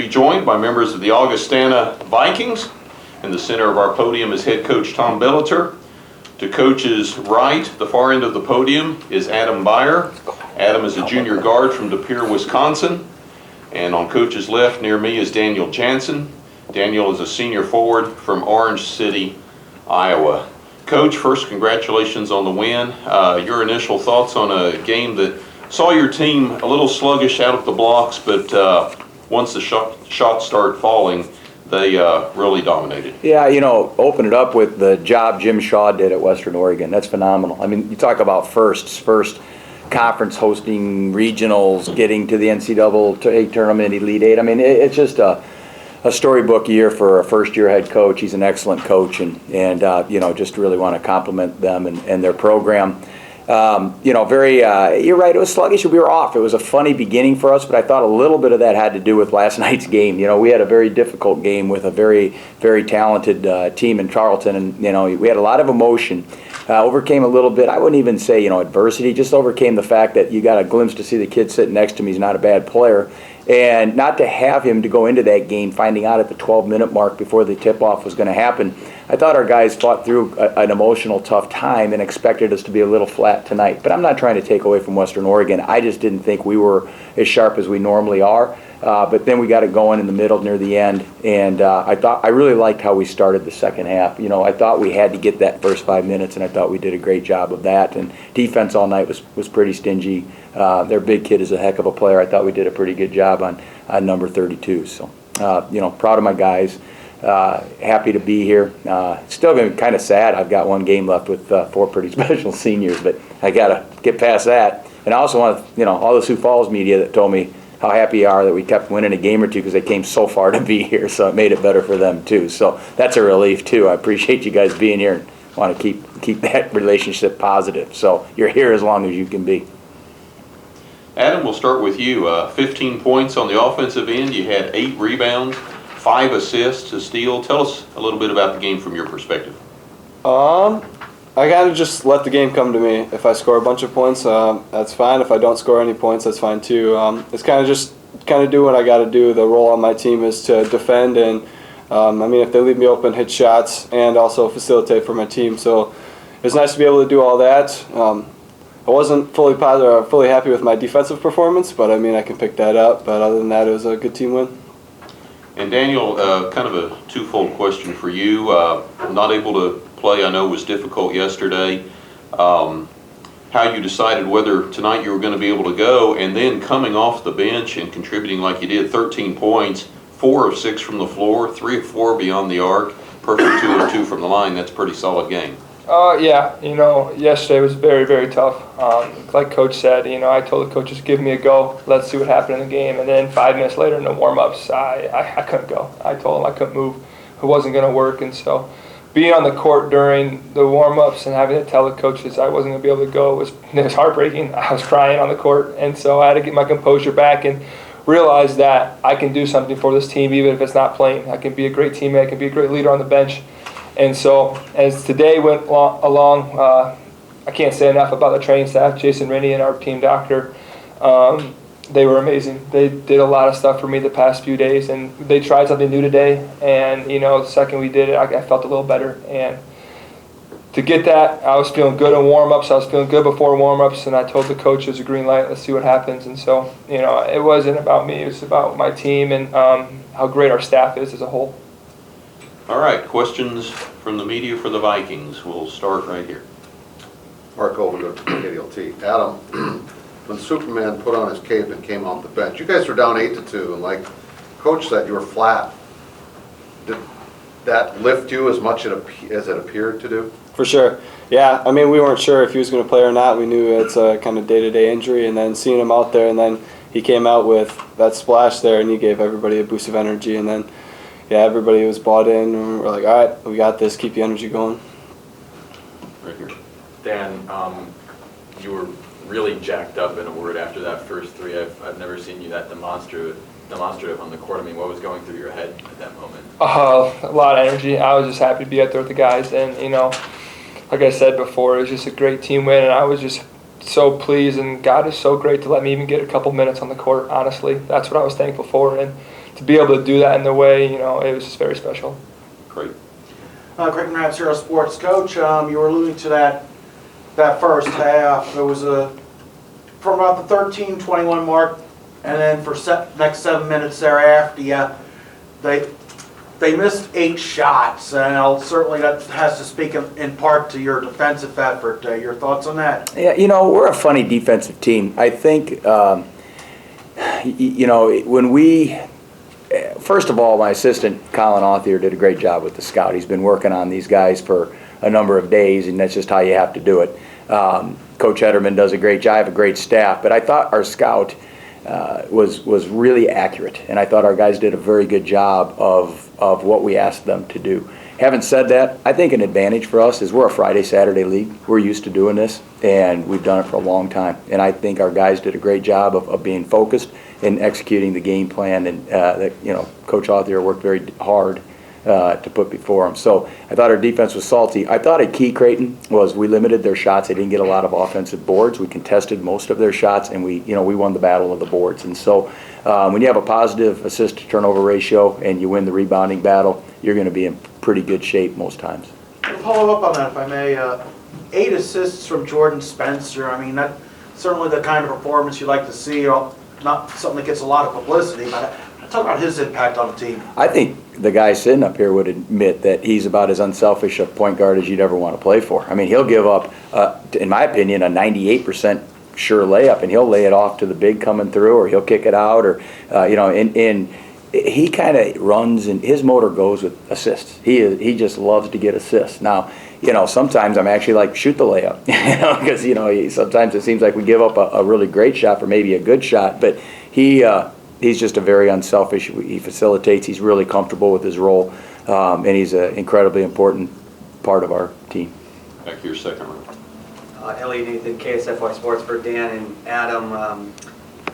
be joined by members of the Augustana Vikings. In the center of our podium is head coach Tom Billeter. To Coach's right, the far end of the podium, is Adam Beyer. Adam is a junior guard from De Pere, Wisconsin. And on Coach's left, near me, is Daniel Jansen. Daniel is a senior forward from Orange City, Iowa. Coach, first, congratulations on the win. Your initial thoughts on a game that saw your team a little sluggish out of the blocks, but once the shots start falling, they really dominated. Yeah, open it up with the job Jim Shaw did at Western Oregon. That's phenomenal. I mean, you talk about first conference hosting regionals, getting to the NCAA tournament, Elite Eight. I mean, it's just a storybook year for a first-year head coach. He's an excellent coach, and just really want to compliment them and their program. You're right, it was sluggish. We were off. It was a funny beginning for us, but I thought a little bit of that had to do with last night's game. We had a very difficult game with a very, very talented team in Charlton, and, we had a lot of emotion. Overcame a little bit, I wouldn't even say, adversity, just overcame the fact that you got a glimpse to see the kid sitting next to me. He's not a bad player. And not to have him to go into that game finding out at the 12-minute mark before the tip-off was going to happen. I thought our guys fought through an emotional, tough time and expected us to be a little flat tonight. But I'm not trying to take away from Western Oregon. I just didn't think we were as sharp as we normally are. But then we got it going in the middle near the end, and I really liked how we started the second half. I thought we had to get that first 5 minutes, and I thought we did a great job of that. And defense all night was pretty stingy. Their big kid is a heck of a player. I thought we did a pretty good job on number 32. So, proud of my guys. Happy to be here. Still going to be kind of sad. I've got one game left with 4 pretty special seniors, but I got to get past that. And I also want to, all the Sioux Falls media that told me how happy you are that we kept winning a game or two because they came so far to be here, so it made it better for them too. So that's a relief too. I appreciate you guys being here and want to keep that relationship positive. So you're here as long as you can be. Adam, we'll start with you. 15 points on the offensive end. You had 8 rebounds, 5 assists, a steal. Tell us a little bit about the game from your perspective. I kind of just let the game come to me. If I score a bunch of points, that's fine. If I don't score any points, that's fine too. It's kind of do what I got to do. The role on my team is to defend, and if they leave me open, hit shots, and also facilitate for my team. So it's nice to be able to do all that. I wasn't fully happy with my defensive performance, but I can pick that up. But other than that, it was a good team win. And Daniel, kind of a twofold question for you. Not able to play, I know, was difficult yesterday. How you decided whether tonight you were going to be able to go, and then coming off the bench and contributing like you did, 13 points, 4 of 6 from the floor, 3 of 4 beyond the arc, perfect 2 of 2 from the line. That's a pretty solid game. Yesterday was very, very tough. Like Coach said, I told the coaches, give me a go. Let's see what happened in the game. And then 5 minutes later in the warm-ups, I couldn't go. I told them I couldn't move. It wasn't going to work. And so being on the court during the warm-ups and having to tell the coaches I wasn't going to be able to go was heartbreaking. I was crying on the court. And so I had to get my composure back and realize that I can do something for this team even if it's not playing. I can be a great teammate. I can be a great leader on the bench. And so as today went along, I can't say enough about the training staff, Jason Rennie and our team doctor. They were amazing. They did a lot of stuff for me the past few days, and they tried something new today. And, the second we did it, I felt a little better. And to get that, I was feeling good in warm-ups. I was feeling good before warm-ups, and I told the coach there's a green light. Let's see what happens. And so, it wasn't about me. It was about my team and how great our staff is as a whole. All right, questions from the media for the Vikings. We'll start right here. Mark Overgood from KDLT. Adam, when Superman put on his cape and came off the bench, you guys were down 8-2, and like Coach said, you were flat. Did that lift you as much as it appeared to do? For sure. Yeah, we weren't sure if he was going to play or not. We knew it's a kind of day-to-day injury, and then seeing him out there, and then he came out with that splash there, and he gave everybody a boost of energy, and then everybody was bought in, and we're like, all right, we got this, keep the energy going. Right here. Dan, you were really jacked up, in a word, after that first 3. I've never seen you that demonstrative on the court. What was going through your head at that moment? A lot of energy. I was just happy to be out there with the guys, and, like I said before, it was just a great team win, and I was just so pleased, and God is so great to let me even get a couple minutes on the court, honestly. That's what I was thankful for, and to be able to do that in the way, it was just very special. Great. Craig Knapp, Zero Sports. Coach, you were alluding to that first half. It was from about the 13-21 mark, and then for next 7 minutes thereafter, they missed 8 shots, and certainly that has to speak in part to your defensive effort. Your thoughts on that? Yeah, we're a funny defensive team. I think, when we, first of all, my assistant, Colin Authier, did a great job with the scout. He's been working on these guys for a number of days, and that's just how you have to do it. Coach Ederman does a great job. I have a great staff, but I thought our scout was really accurate, and I thought our guys did a very good job of what we asked them to do. Having said that, I think an advantage for us is we're a Friday, Saturday league. We're used to doing this, and we've done it for a long time. And I think our guys did a great job of being focused and executing the game plan, and Coach Authier worked very hard to put before them. So I thought our defense was salty. I thought a key, Creighton, was we limited their shots. They didn't get a lot of offensive boards. We contested most of their shots, and we won the battle of the boards. And so when you have a positive assist-to-turnover ratio and you win the rebounding battle, you're going to be in pretty good shape most times. To follow up on that, if I may, 8 assists from Jordan Spencer. I mean, that's certainly the kind of performance you like to see. Not something that gets a lot of publicity, but talk about his impact on the team. I think the guy sitting up here would admit that he's about as unselfish a point guard as you'd ever want to play for. I mean, he'll give up, in my opinion, a 98% sure layup, and he'll lay it off to the big coming through, or he'll kick it out, or and he kind of runs, and his motor goes with assists. He just loves to get assists. Now, sometimes I'm actually like, shoot the layup, because sometimes it seems like we give up a really great shot for maybe a good shot, but he's just a very unselfish. He facilitates. He's really comfortable with his role, and he's an incredibly important part of our team. Back to your second round. Ellie Nathan, KSFY Sports for Dan and Adam.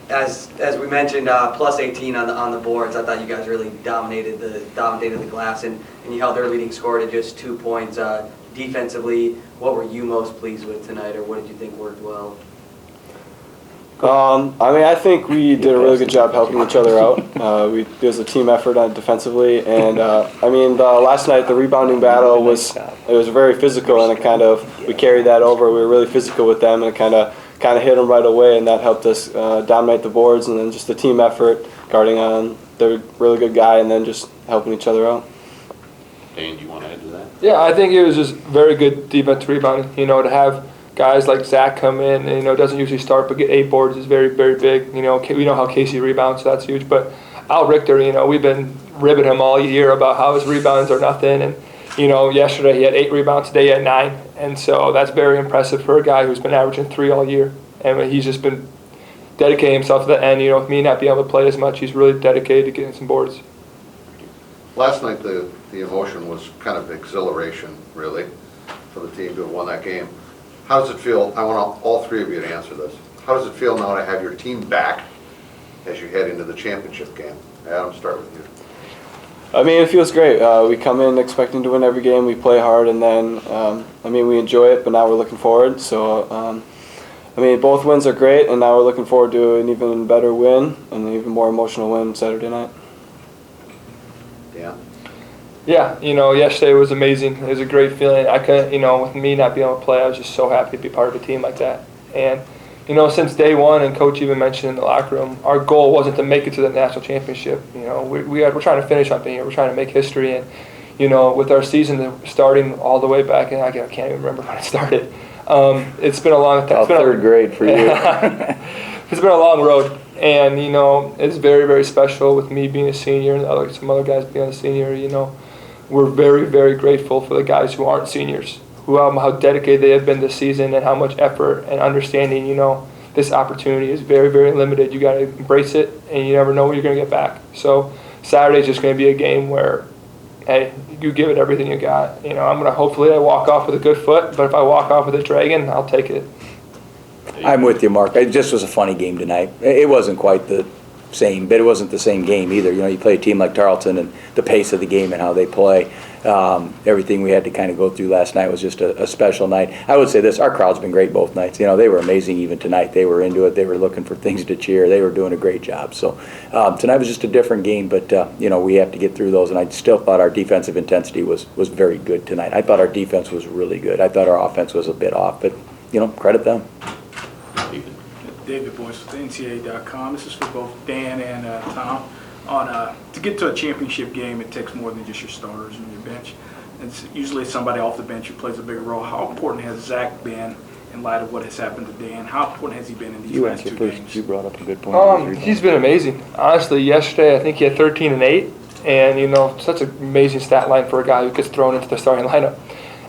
As we mentioned, plus 18 on the boards. I thought you guys really dominated the glass, and you held their leading score to just 2 points. Defensively, what were you most pleased with tonight, or what did you think worked well? I think we did a really good job helping each other out. It was a team effort defensively, and last night the rebounding battle was very physical, and we carried that over. We were really physical with them, and it kind of hit them right away, and that helped us dominate the boards. And then just the team effort, guarding on the really good guy, and then just helping each other out. Dan, do you want to add to that? Yeah, I think it was just very good defensive rebounding. To have guys like Zack come in and, doesn't usually start, but get 8 boards is very, very big. We know how Casey rebounds, so that's huge. But Al Richter, we've been ribbing him all year about how his rebounds are nothing. And, yesterday he had 8 rebounds, today he had 9. And so that's very impressive for a guy who's been averaging 3 all year. And he's just been dedicating himself to the end. With me not being able to play as much, he's really dedicated to getting some boards. Last night, the emotion was kind of exhilaration, really, for the team to have won that game. How does it feel? I want all 3 of you to answer this. How does it feel now to have your team back as you head into the championship game? Adam, start with you. It feels great. We come in expecting to win every game. We play hard, and then, we enjoy it, but now we're looking forward. So, both wins are great, and now we're looking forward to an even better win and an even more emotional win Saturday night. Yeah. Yeah, yesterday was amazing. It was a great feeling. I couldn't, with me not being able to play, I was just so happy to be part of a team like that. And, since day one, and Coach even mentioned in the locker room, our goal wasn't to make it to the national championship. We're trying to finish something here. We're trying to make history. And, with our season starting all the way back, and I can't even remember when it started. It's been a long time. Third grade for you. It's been a long road. And, it's very, very special with me being a senior and some other guys being a senior, We're very, very grateful for the guys who aren't seniors, how dedicated they have been this season and how much effort and understanding, this opportunity is very, very limited. You got to embrace it, and you never know what you're going to get back. So Saturday's just going to be a game where, hey, you give it everything you got. Hopefully I walk off with a good foot, but if I walk off with a dragon, I'll take it. I'm with you, Mark. It just was a funny game tonight. It wasn't quite the same, but it wasn't the same game either. You know, you play a team like Tarleton and the pace of the game and how they play. Everything we had to kind of go through last night was just a special night. I would say this, our crowd's been great both nights. You know, they were amazing even tonight. They were into it. They were looking for things to cheer. They were doing a great job. So tonight was just a different game, but, you know, we have to get through those. And I still thought our defensive intensity was very good tonight. I thought our defense was really good. I thought our offense was a bit off, but, you know, credit them. David Boyce with NCAA.com. This is for both Dan and Tom. To get to a championship game, it takes more than just your starters and your bench. It's usually somebody off the bench who plays a bigger role. How important has Zack been in light of what has happened to Dan? How important has he been in these last two games? You brought up a good point. He's been amazing. Honestly, yesterday I think he had 13 and 8, and you know, such an amazing stat line for a guy who gets thrown into the starting lineup.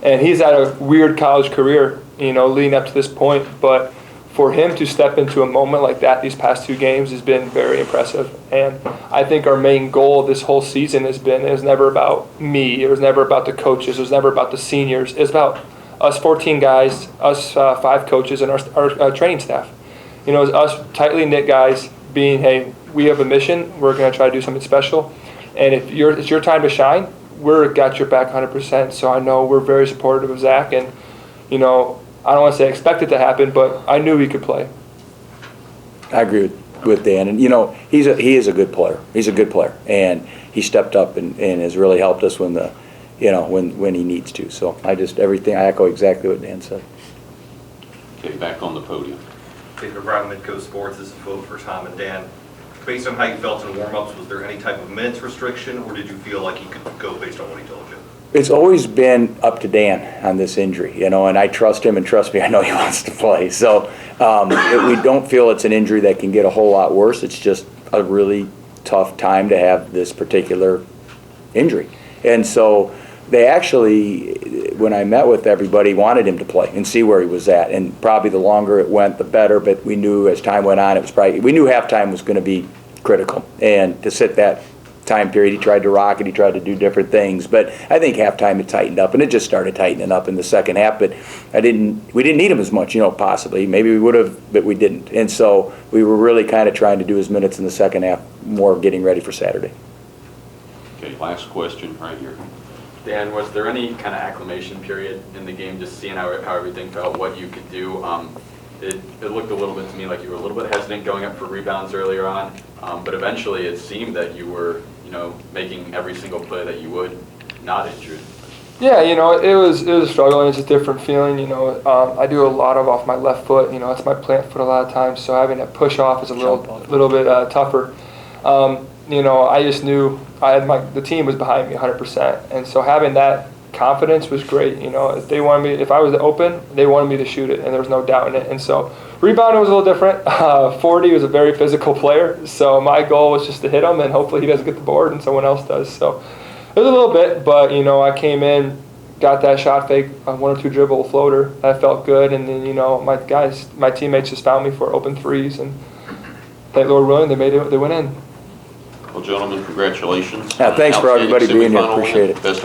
And he's had a weird college career, you know, leading up to this point, but for him to step into a moment like that these past 2 games has been very impressive. And I think our main goal this whole season has been, it was never about me, it was never about the coaches, it was never about the seniors, it was about us 14 guys, us 5 coaches, and our training staff. You know, it was us tightly knit guys being, hey, we have a mission, we're going to try to do something special, and if it's your time to shine, we're got your back 100%. So I know we're very supportive of Zack, and, you know, I don't want to say expect it to happen, but I knew he could play. I agree with Dan, and you know he is a good player. He's a good player, and he stepped up and has really helped us when when he needs to. So I echo exactly what Dan said. Okay, back on the podium. David Brown, Midco Sports. This is vote for Tom and Dan. Based on how you felt in warm-ups, was there any type of minutes restriction, or did you feel like you could go based on what he told you? It's always been up to Dan on this injury, you know, and I trust him, and trust me, I know he wants to play. So we don't feel it's an injury that can get a whole lot worse. It's just a really tough time to have this particular injury. And so they actually, when I met with everybody, wanted him to play and see where he was at. And probably the longer it went, the better. But we knew as time went on, we knew halftime was going to be critical. And to sit that time period, he tried to rock it, he tried to do different things, but I think halftime it tightened up, and it just started tightening up in the second half. But we didn't need him as much, you know, possibly. Maybe we would have, but we didn't. And so we were really kind of trying to do his minutes in the second half, more getting ready for Saturday. Okay, last question right here. Dan, was there any kind of acclimation period in the game, just seeing how everything felt, what you could do? It looked a little bit to me like you were a little bit hesitant going up for rebounds earlier on, but eventually it seemed that you were, you know, making every single play that you would, not injured. Yeah, you know, it was a struggle, and it's a different feeling. You know, I do a lot of off my left foot. You know, it's my plant foot a lot of times, so having to push off is a little bit tougher. You know, I just knew the team was behind me 100%, and so having that confidence was great. You know, if I was open, they wanted me to shoot it, and there was no doubt in it. And so rebounding was a little different. 40 was a very physical player, so my goal was just to hit him, and hopefully he doesn't get the board and someone else does. So it was a little bit, but you know, I came in, got that shot fake, 1 or 2 dribble floater. That felt good, and then you know, my teammates just found me for open threes, and thank Lord willing, they went in. Well, gentlemen, congratulations. Yeah, thanks for everybody being here. Outstanding semifinal Appreciate win. it. Best of luck.